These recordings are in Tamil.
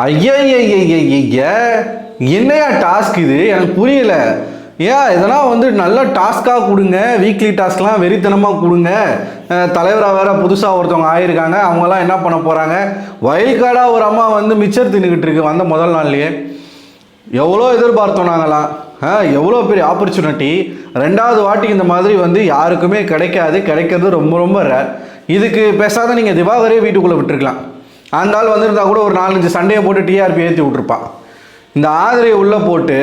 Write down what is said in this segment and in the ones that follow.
ஐய என்னையா டாஸ்க் இது எனக்கு புரியல. ஏன் இதெல்லாம் வந்து நல்ல டாஸ்க்காக கொடுங்க, வீக்லி டாஸ்க்லாம் வெறித்தனமாக கொடுங்க. தலைவராக வேற புதுசாக ஒருத்தவங்க ஆயிருக்காங்க, அவங்கெல்லாம் என்ன பண்ண போகிறாங்க? வயல் காடாக ஒரு அம்மா வந்து மிச்சர் தின்னுக்கிட்டு இருக்கு வந்த முதல் நாள்லையே. எவ்வளோ எதிர்பார்த்தோம் நாங்களாம். எவ்வளோ பெரிய ஆப்பர்ச்சுனிட்டி. ரெண்டாவது வாட்டிக்கு இந்த மாதிரி வந்து யாருக்குமே கிடைக்காது, கிடைக்கிறது ரொம்ப ரொம்ப ரேர். இதுக்கு பேசாத நீங்கள் திவாகரே வீட்டுக்குள்ளே விட்டுருக்கலாம். அந்த ஆள் வந்திருந்தா கூட ஒரு 4-5 சண்டையை போட்டு டிஆர்பி ஏற்றி விட்டுருப்பான். இந்த ஆதிரியை உள்ளே போட்டு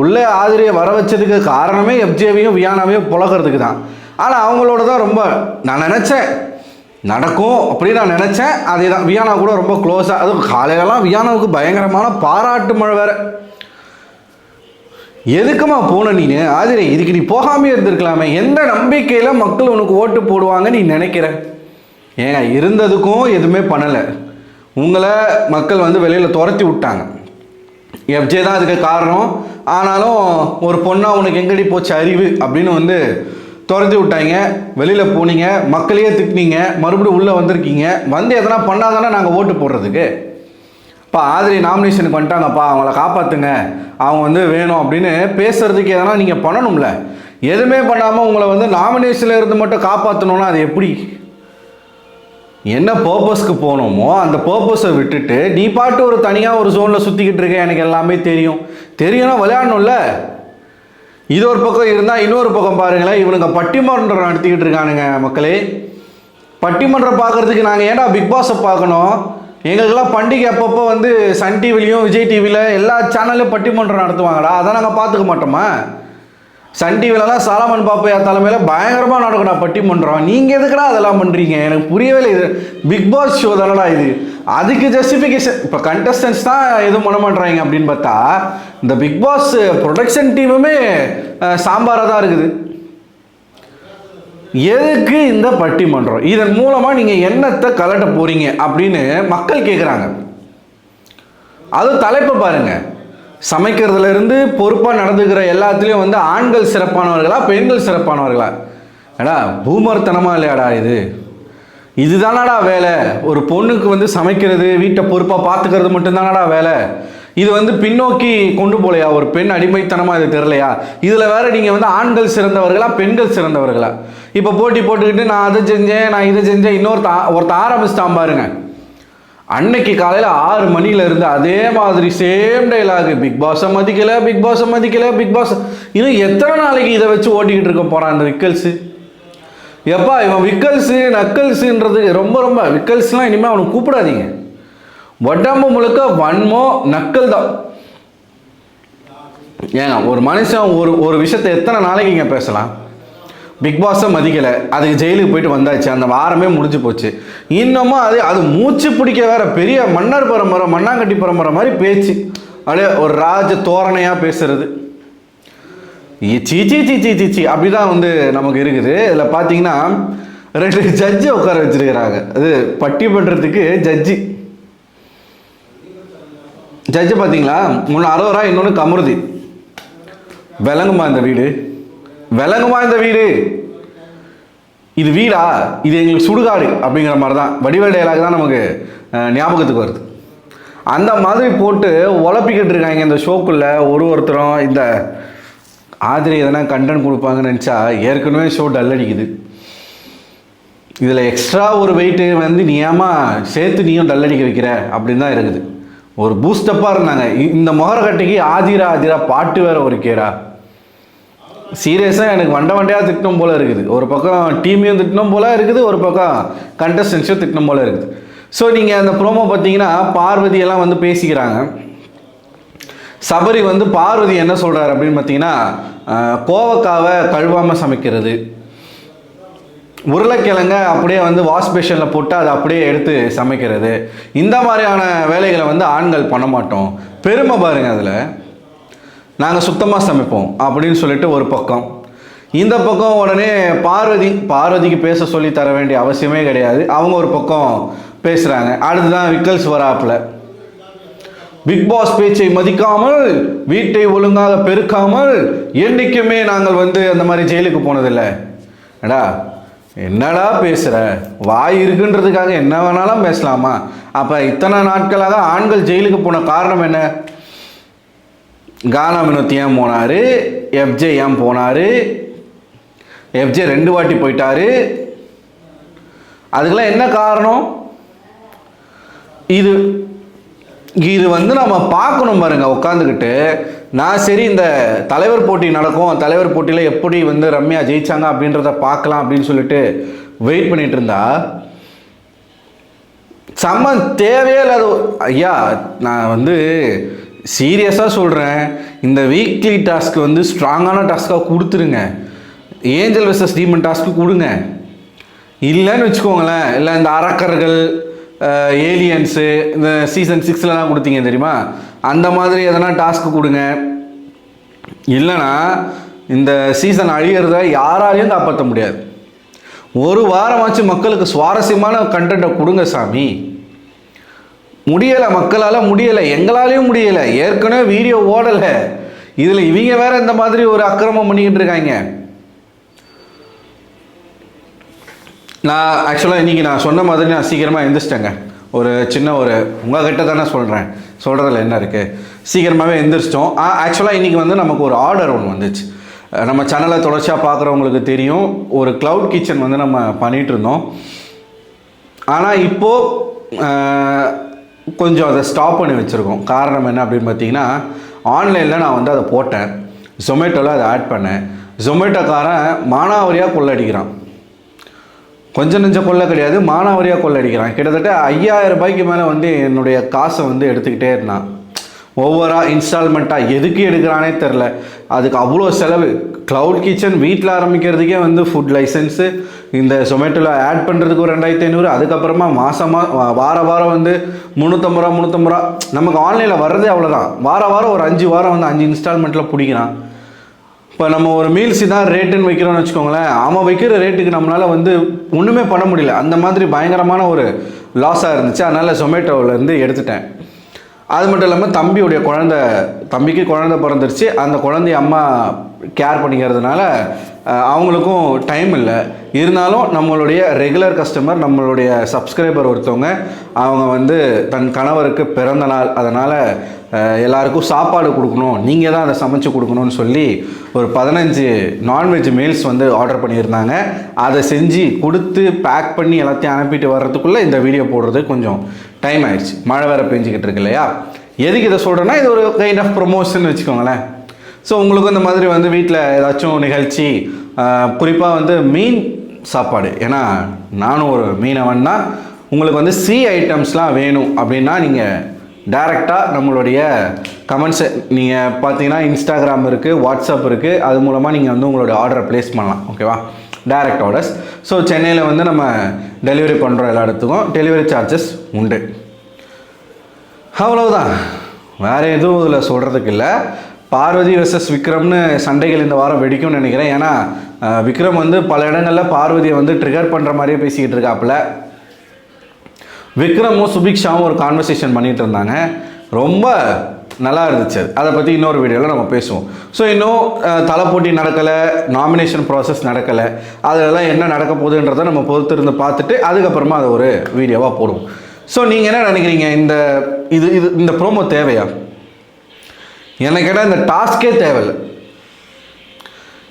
உள்ளே ஆதிரியை வர வச்சதுக்கு காரணமே எஃப்ஜேவையும் வியானாவையும் புழகிறதுக்கு தான். ஆனால் அவங்களோட தான் ரொம்ப நான் நினச்சேன் நடக்கும் அப்படின்னு நான் நினச்சேன். அதே தான் வியானா கூட ரொம்ப க்ளோஸாக. அதுவும் காலையிலலாம் வியானாவுக்கு பயங்கரமான பாராட்டு மழை வேறு. எதுக்குமா போன நீ ஆதிரி? இதுக்கு நீ போகாமே இருந்திருக்கலாமே. எந்த நம்பிக்கையில் மக்கள் உனக்கு ஓட்டு போடுவாங்க நீ நினைக்கிற? ஏங்க இருந்ததுக்கும் எதுவுமே பண்ணலை. உங்களை மக்கள் வந்து வெளியில் துரத்தி விட்டாங்க. எஃப்ஜே தான் அதுக்கு காரணம். ஆனாலும் ஒரு பொண்ணாக உனக்கு எங்கடி போச்சு அறிவு அப்படின்னு வந்து துரத்தி விட்டாங்க. வெளியில் போனீங்க, மக்களையே திட்டினீங்க, மறுபடியும் உள்ளே வந்திருக்கீங்க. வந்து எதனா பண்ணாதானே நாங்கள் ஓட்டு போடுறதுக்கு. இப்போ ஆதிரி நாமினேஷனுக்கு வந்துட்டாங்கப்பா, அவங்கள காப்பாற்றுங்க, அவங்க வந்து வேணும் அப்படின்னு பேசுகிறதுக்கு எதனா நீங்கள் பண்ணணும்ல. எதுவுமே பண்ணாமல் உங்களை வந்து நாமினேஷனில் இருந்து மட்டும் காப்பாற்றணுன்னா அது எப்படி? என்ன பர்பஸ்க்கு போகணுமோ அந்த பர்பஸை விட்டுட்டு நீ பாட்டு ஒரு தனியாக ஒரு ஜோனில் சுற்றிக்கிட்டு இருக்க. எனக்கு எல்லாமே தெரியும்னா விளையாடணும்ல. இது ஒரு பக்கம் இருந்தால் இன்னொரு பக்கம் பாருங்களேன், இவனுங்க பட்டிமன்றம் நடத்திக்கிட்டு இருக்கானுங்க. மக்களே, பட்டிமன்றம் பார்க்குறதுக்கு நாங்கள் ஏன்டா பிக் பாஸை பார்க்கணும்? எங்களுக்கெல்லாம் பண்டிகை அப்பப்போ வந்து சன் டிவிலையும் விஜய் டிவியில் எல்லா சேனல்லையும் பட்டிமன்றம் நடத்துவாங்கடா. அதை நாங்கள் பார்த்துக்க மாட்டோமா? சன் டிவிலலாம் சாலமன் பாப்பையா தலைமையில் பயங்கரமாக நடக்கடா பட்டிமன்றம். நீங்கள் எதுக்குடா அதெல்லாம் பண்ணுறீங்க? எனக்கு புரியவே இல்லை. இது பிக் பாஸ் ஷோ தானடா இது. அதுக்கு ஜஸ்டிஃபிகேஷன் இப்போ கண்டஸ்டன்ஸ் தான் எதுவும் பண்ண மாட்டேறாங்க அப்படின்னு பார்த்தா இந்த பிக் பாஸ் ப்ரொடக்ஷன் டீமுமே சாம்பாராக தான் இருக்குது. எதுக்கு இந்த பட்டிமன்றம்? இதன் மூலமாக நீங்கள் என்னத்தை கலட்ட போகிறீங்க அப்படின்னு மக்கள் கேட்குறாங்க. அதுவும் தலைப்பை பாருங்கள். சமைக்கிறதுலேருந்து பொறுப்பாக நடந்துக்கிற எல்லாத்துலேயும் வந்து ஆண்கள் சிறப்பானவர்களா பெண்கள் சிறப்பானவர்களா? ஏடா பூமர்த்தனமாக இல்லையாடா இது? இதுதானடா வேலை? ஒரு பொண்ணுக்கு வந்து சமைக்கிறது, வீட்டை பொறுப்பாக பார்த்துக்கிறது மட்டும்தானடா வேலை? இது வந்து பின்னோக்கி கொண்டு போலையா? ஒரு பெண் அடிமைத்தனமாக இது தெரிலையா? இதில் வேறு நீங்கள் வந்து ஆண்கள் சிறந்தவர்களா பெண்கள் சிறந்தவர்களா? இப்போ போட்டி போட்டுக்கிட்டு நான் அதை செஞ்சேன், நான் இதை செஞ்சேன், ஒருத்த ஆரம்பிச்சிட்டான் பாருங்க. அன்னைக்கு காலையில் 6 மணிலேருந்து அதே மாதிரி சேம் டைலாக். பிக் பாஸை மதிக்கலை, பிக் பாஸை மதிக்கலை, பிக் பாஸ். இன்னும் எத்தனை நாளைக்கு இதை வச்சு ஓட்டிக்கிட்டு இருக்க போகிறான் அந்த விக்கல்ஸு? எப்பா இவன் விக்கல்ஸு நக்கல்ஸுன்றது ரொம்ப ரொம்ப விக்கல்ஸ்லாம் இனிமேல் அவனுக்கு கூப்பிடாதீங்க. உடம்பு முழுக்க வன்மோ நக்கல் தான். ஏங்க ஒரு மனுஷன் ஒரு விஷயத்தை எத்தனை நாளைக்கு இங்கே பேசலாம்? பிக் பாஸை மதிக்கலை, அதுக்கு ஜெயிலுக்கு போயிட்டு வந்தாச்சு, அந்த வாரமே முடிஞ்சு போச்சு. இன்னமும் அது மூச்சு பிடிக்க வேற பெரிய மன்னர் பரம்பரை மண்ணாங்கட்டி பரம்பரை மாதிரி பேச்சு. அப்படியே ஒரு ராஜ தோரணையாக பேசுறது. சீச்சி சீச்சி சீச்சி அப்படிதான் வந்து நமக்கு இருக்குது. இதில் பார்த்தீங்கன்னா 2 ஜட்ஜி உட்கார வச்சிருக்கிறாங்க. அது பட்டிமன்றத்துக்கு ஜட்ஜு பார்த்தீங்களா? ஒன்று அரோரா, இன்னொன்று கமருதி. விளங்குமா இந்த வீடு? விளங்குமா இந்த வீடு? இது வீடா? இது எங்களுக்கு சுடுகாடு அப்படிங்கிற மாதிரி தான் வடிவேல் டயலாக் தான் நமக்கு ஞாபகத்துக்கு வருது. அந்த மாதிரி போட்டு உழப்பிக்கிட்டு இருக்காங்க இந்த ஷோக்குள்ளே. ஒருத்தரும் இந்த ஆதிரி எதனா கண்டென்ட் கொடுப்பாங்கன்னு நினச்சா ஏற்கனவே ஷோ டல் அடிக்குது. இதில் எக்ஸ்ட்ரா ஒரு வெயிட்டு வந்து நீ ஏமா சேர்த்து நீயும் டல் அடிக்க வைக்கிற அப்படின்னு தான் இருக்குது. ஒரு பூஸ்டப்பாக இருந்தாங்க. இந்த முகரக்கட்டைக்கு ஆதிரா பாட்டு வேற ஒரு கேடா. சீரியஸாக எனக்கு வண்டையாக திட்டணும் போல் இருக்குது. ஒரு பக்கம் டீமையும் திட்டணும் போல் இருக்குது, ஒரு பக்கம் கண்டஸ்டன்ஸையும் திட்டணும் போல் இருக்குது. ஸோ நீங்கள் அந்த ப்ரோமோ பார்த்தீங்கன்னா பார்வதியெல்லாம் வந்து பேசிக்கிறாங்க. சபரி வந்து பார்வதி என்ன சொல்கிறார் அப்படின்னு பார்த்தீங்கன்னா, கோவக்காவை கழுவாமல் சமைக்கிறது, உருளைக்கிழங்க அப்படியே வந்து வாஷ் பேஷனில் போட்டு அதை அப்படியே எடுத்து சமைக்கிறது, இந்த மாதிரியான வேலைகளை வந்து ஆண்கள் பண்ண மாட்டோம். பெருமை பாருங்கள் அதில். நாங்கள் சுத்தமாக சமைப்போம் அப்படின்னு சொல்லிட்டு ஒரு பக்கம். இந்த பக்கம் உடனே பார்வதிக்கு பேச சொல்லி தர வேண்டிய அவசியமே கிடையாது, அவங்க ஒரு பக்கம் பேசுகிறாங்க. அடுத்துதான் விக்கல்ஸ் வராப்பில். பிக் பாஸ் பேச்சை மதிக்காமல், வீட்டை ஒழுங்காக பெருக்காமல், என்றைக்குமே நாங்கள் வந்து அந்த மாதிரி ஜெயிலுக்கு போனதில்லை. ஏடா என்னடா பேசுகிற? வாய் இருக்குன்றதுக்காக என்ன வேணாலும் பேசலாமா? அப்போ இத்தனை நாட்களாக ஆண்கள் ஜெயிலுக்கு போன காரணம் என்ன? கானா வினோத் ஏன் போனார்? எஃப்ஜே ஏன் போனார்? எஃப்ஜே 2 வாட்டி போயிட்டாரு. அதுக்கெல்லாம் என்ன காரணம்? இது இது வந்து நம்ம பார்க்கணும் பாருங்க உட்காந்துக்கிட்டு. நான் சரி இந்த தலைவர் போட்டி நடக்கும், தலைவர் போட்டியில் எப்படி வந்து ரம்யா ஜெயிச்சாங்க அப்படின்றத பார்க்கலாம் அப்படின்னு சொல்லிட்டு வெயிட் பண்ணிட்டு இருந்தா செம்ம தேவையே இல்லாத. ஐயா நான் வந்து சீரியஸாக சொல்கிறேன், இந்த வீக்லி டாஸ்க் வந்து ஸ்ட்ராங்கான டாஸ்க்காக கொடுத்துருங்க. ஏஞ்சல் வெர்சஸ் டீமன் டாஸ்க்கு கொடுங்க. இல்லைன்னு வச்சுக்கோங்களேன், இல்லை இந்த அரக்கர்கள் ஏலியன்ஸு இந்த சீசன் 6லலாம் கொடுத்தீங்க தெரியுமா, அந்த மாதிரி எதனா டாஸ்க்கு கொடுங்க. இல்லைனா இந்த சீசன் அழியிறத யாராலையும் காப்பாற்ற முடியாது. ஒரு வாரமாச்சு மக்களுக்கு சுவாரஸ்யமான கண்டென்ட்டை கொடுங்க சாமி. முடியலை, மக்களால் முடியலை, எங்களாலேயும் முடியலை. ஏற்கனவே வீடியோ ஓடலை, இதில் இவங்க வேற இந்த மாதிரி ஒரு அக்கிரமம் பண்ணிக்கிட்டு இருக்காங்க. நான் ஆக்சுவலாக இன்றைக்கி நான் சொன்ன மாதிரி நான் சீக்கிரமாக எந்திரிச்சிட்டேங்க. ஒரு சின்ன ஒரு உங்கள்கிட்ட தானே சொல்கிறதில்ல என்ன இருக்குது, சீக்கிரமாகவே எந்திரிச்சிட்டோம். ஆக்சுவலாக இன்றைக்கி வந்து நமக்கு ஒரு ஆர்டர் ஒன்று வந்துச்சு. நம்ம சேனலை தொடர்ச்சியாக பார்க்குறவங்களுக்கு தெரியும், ஒரு க்ளவுட் கிச்சன் வந்து நம்ம பண்ணிகிட்டு இருந்தோம். ஆனால் இப்போது கொஞ்சம் அதை ஸ்டாப் பண்ணி வச்சுருக்கோம். காரணம் என்ன அப்படின்னு பார்த்தீங்கன்னா, ஆன்லைனில் நான் வந்து அதை போட்டேன், ஜொமேட்டோவில் அதை ஆட் பண்ணேன். ஜொமேட்டோக்காரன் மானாவரியாக கொள்ளடிக்கிறான். கொஞ்சம் நெஞ்ச கொள்ளை கிடையாது, மானாவரியாக கொள்ளடிக்கிறான். கிட்டத்தட்ட 5000 ரூபாய்க்கு மேலே வந்து என்னுடைய காசை வந்து எடுத்துக்கிட்டே இருந்தான். ஒவ்வொரு இன்ஸ்டால்மெண்ட்டாக எதுக்கு எடுக்கிறானே தெரில. அதுக்கு அவ்வளோ செலவு. க்ளவுட் கிச்சன் வீட்டில் ஆரம்பிக்கிறதுக்கே வந்து ஃபுட் லைசன்ஸு, இந்த ஜொமேட்டோவில் ஆட் பண்ணுறதுக்கு ஒரு 2500, அதுக்கப்புறமா மாதமாக வாரம் வந்து 350 ரூபா. நமக்கு ஆன்லைனில் வர்றதே அவ்வளோதான். வாரம் ஒரு 5 வாரம் வந்து 5 இன்ஸ்டால்மெண்ட்டில் பிடிக்கிறான். இப்போ நம்ம ஒரு மீல்ஸ் தான் ரேட்டுன்னு வைக்கிறோன்னு வச்சுக்கோங்களேன், அவன் வைக்கிற ரேட்டுக்கு நம்மளால் வந்து ஒன்றுமே பண்ண முடியல. அந்த மாதிரி பயங்கரமான ஒரு லாஸாக இருந்துச்சு. அதனால் ஜொமேட்டோவிலேருந்து எடுத்துட்டேன். அது மட்டும் இல்லாமல் தம்பிக்கு குழந்தை பிறந்துருச்சு. அந்த குழந்தைய அம்மா கேர் பண்ணிக்கிறதுனால அவங்களுக்கும் டைம் இல்லை. இருந்தாலும் நம்மளுடைய ரெகுலர் கஸ்டமர், நம்மளுடைய சப்ஸ்கிரைபர் ஒருத்தவங்க, அவங்க வந்து தன் கணவருக்கு பிறந்த நாள், அதனால் எல்லாருக்கும் சாப்பாடு கொடுக்கணும், நீங்கள் தான் அதை சமைச்சு கொடுக்கணும்னு சொல்லி ஒரு 15 நான்வெஜ் மீல்ஸ் வந்து ஆர்டர் பண்ணியிருந்தாங்க. அதை செஞ்சு கொடுத்து பேக் பண்ணி எல்லாத்தையும் அனுப்பிட்டு வர்றதுக்குள்ளே இந்த வீடியோ போடுறது கொஞ்சம் டைம் ஆயிடுச்சு. மழை வேறு பெஞ்சிக்கிட்டு இருக்கு இல்லையா. எதுக்கு இதை சொல்கிறேன்னா, இது ஒரு கைண்ட் ஆஃப் ப்ரொமோஷன் வச்சுக்கோங்களேன். ஸோ உங்களுக்கு இந்த மாதிரி வந்து வீட்டில் ஏதாச்சும் நிகழ்ச்சி, குறிப்பாக வந்து மீன் சாப்பாடு, ஏன்னா நானும் ஒரு மீனவன் தான், உங்களுக்கு வந்து சி ஐட்டம்ஸ்லாம் வேணும் அப்படின்னா நீங்கள் டைரெக்டாக நம்மளுடைய கமெண்ட்ஸை நீங்கள் பார்த்தீங்கன்னா இன்ஸ்டாகிராம் இருக்குது, வாட்ஸ்அப் இருக்குது, அது மூலமாக நீங்கள் வந்து உங்களோட ஆர்டரை ப்ளேஸ் பண்ணலாம். ஓகேவா, டைரக்ட் ஆர்டர்ஸ். ஸோ சென்னையில் வந்து நம்ம டெலிவரி பண்ணுறோம், எல்லா இடத்துக்கும் டெலிவரி சார்ஜஸ் உண்டு. அவ்வளவுதான், வேறு எதுவும் இதில் சொல்கிறதுக்கு இல்லை. பார்வதி வெர்சஸ் விக்ரம்னு சண்டைகள் இந்த வாரம் வெடிக்கும்னு நினைக்கிறேன். ஏன்னா விக்ரம் வந்து பல இடங்களில் பார்வதியை வந்து ட்ரிகர் பண்ணுற மாதிரியே பேசிக்கிட்டு இருக்காப்புல. விக்ரமும் சுபிக்ஷாவும் ஒரு கான்வர்சேஷன் பண்ணிகிட்டு இருந்தாங்க, ரொம்ப நல்லா இருந்துச்சு. அதை பற்றி இன்னொரு வீடியோவில் நம்ம பேசுவோம். ஸோ இன்னும் தலை போட்டி நடக்கலை, நாமினேஷன் ப்ராசஸ் நடக்கலை, அதெல்லாம் என்ன நடக்க போகுதுன்றதை நம்ம பொறுத்திருந்து பார்த்துட்டு அதுக்கப்புறமா அதை ஒரு வீடியோவாக போடுவோம். ஸோ நீங்கள் என்ன நினைக்கிறீங்க, இந்த ப்ரோமோ தேவையா? எனக்கு கேட்டால் இந்த டாஸ்கே தேவையில்லை.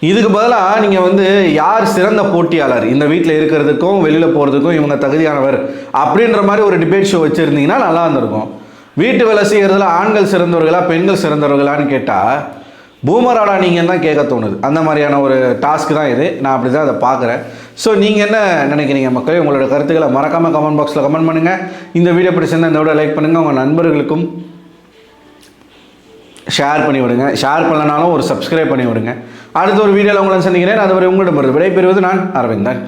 இதுக்கு பதிலாக நீங்கள் வந்து யார் சிறந்த போட்டியாளர், இந்த வீட்டில் இருக்கிறதுக்கும் வெளியில் போகிறதுக்கும் இவங்க தகுதியானவர் அப்படின்ற மாதிரி ஒரு டிபேட் ஷோ வச்சுருந்தீங்கன்னா நல்லா இருந்திருக்கும். வீட்டு வேலை செய்கிறதுல ஆண்கள் சிறந்தவர்களா பெண்கள் சிறந்தவர்களான்னு கேட்டால் பூமராடா நீங்கள் தான் கேட்க தோணுது. அந்த மாதிரியான ஒரு டாஸ்க் தான் இது. நான் அப்படி தான் அதை பார்க்குறேன். ஸோ நீங்கள் என்ன நினைக்கிறீங்க மக்களே? உங்களோட கருத்துக்களை மறக்காமல் கமெண்ட் பாக்ஸில் கமெண்ட் பண்ணுங்கள். இந்த வீடியோ பிடிச்சிருந்தால் இந்த வீடியோ லைக் பண்ணுங்கள், உங்கள் நண்பர்களுக்கும் ஷேர் பண்ணி விடுங்க. ஷேர் பண்ணலனாலும் ஒரு சப்ஸ்கிரைப் பண்ணி விடுங்க. அடுத்த ஒரு வீடியோவில் உங்களை சந்திக்கிறேன். அதுவரை உங்களிடமிருந்து விடைபெறுவது நான் அரவிந்தன்.